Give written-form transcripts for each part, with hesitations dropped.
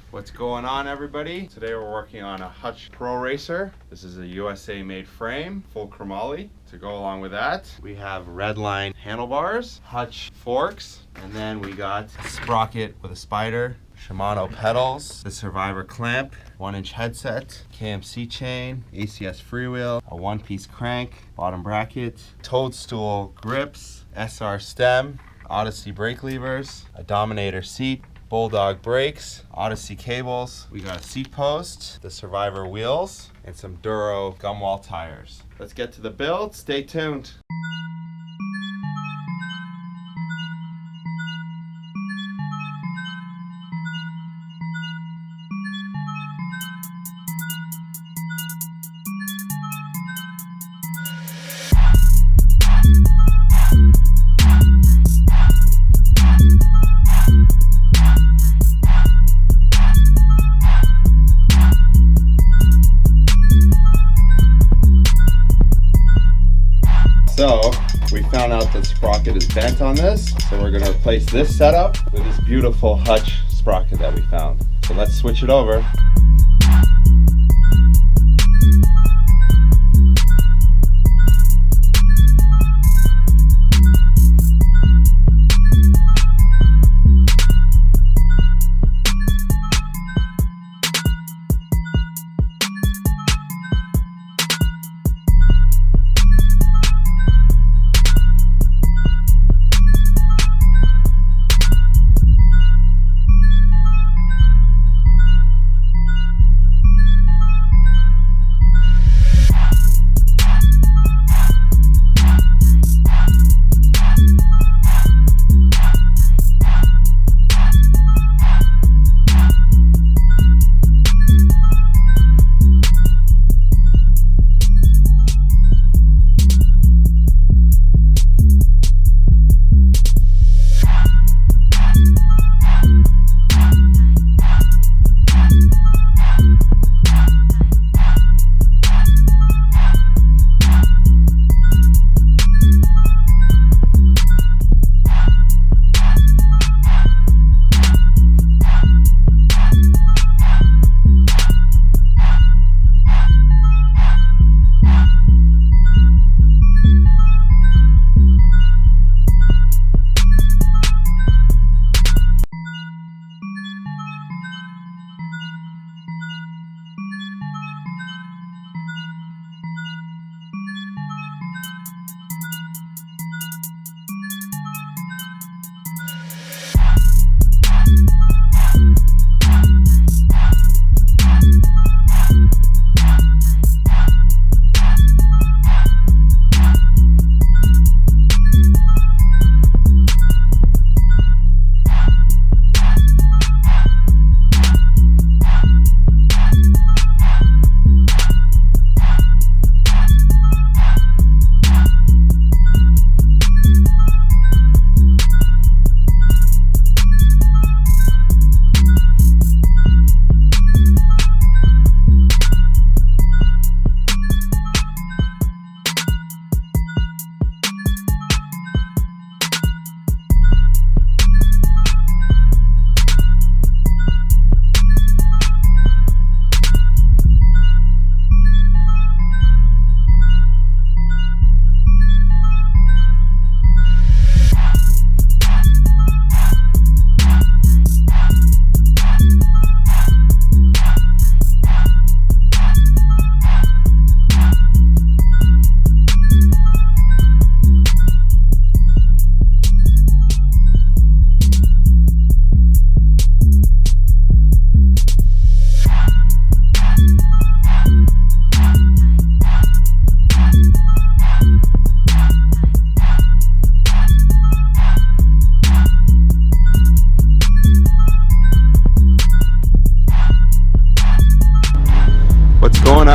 What's going on, everybody? Today we're working on a Hutch Pro Racer. This is a USA made frame, full chromoly. To go along with that, we have red line handlebars, Hutch forks, and then we got a sprocket with a spider, Shimano pedals, the Survivor clamp, 1-inch headset, KMC chain, ACS freewheel, a one-piece crank, bottom bracket, toadstool grips, SR stem, Odyssey brake levers, a Dominator seat, Bulldog brakes, Odyssey cables. We got a seat post, the Survivor wheels, and some Duro gum wall tires. Let's get to the build. Stay tuned. So we found out that sprocket is bent on this, so we're going to replace this setup with this beautiful Hutch sprocket that we found. So let's switch it over.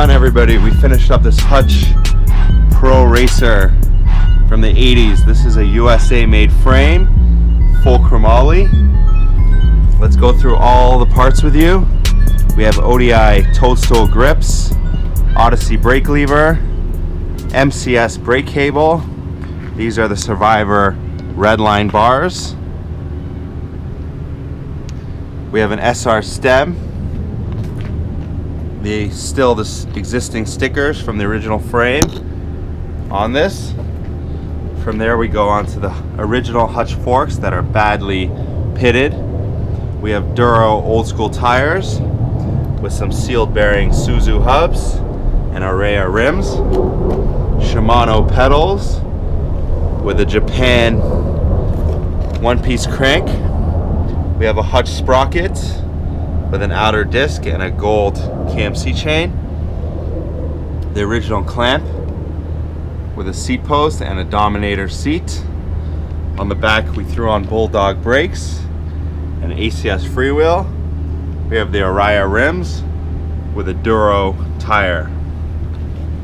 Everybody, we finished up this Hutch Pro Racer from the 80s. This is a USA made frame, full chromoly. Let's go through all the parts with you. We have ODI toadstool grips, Odyssey brake lever, MCS brake cable. These are the Survivor red line bars. We have an SR stem. Still the existing stickers from the original frame on this. From there we go on to the original Hutch forks that are badly pitted. We have Duro old school tires with some sealed bearing Suzu hubs and array of rims. Shimano pedals with a Japan one-piece crank. We have a Hutch sprocket with an outer disc and a gold KMC chain. The original clamp with a seat post and a Dominator seat. On the back we threw on Bulldog brakes and ACS freewheel. We have the Araya rims with a Duro tire.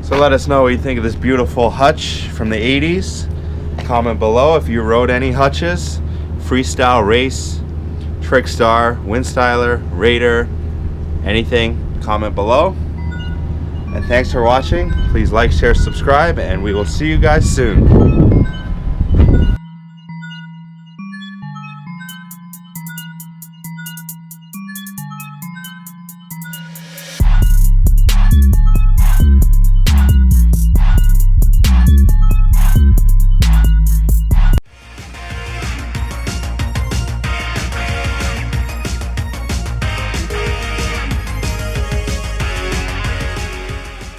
So let us know what you think of this beautiful Hutch from the 80s. Comment below if you rode any Hutches. Freestyle, race, Trickstar, Windstyler, Raider, anything, comment below. And thanks for watching. Please like, share, subscribe, and we will see you guys soon.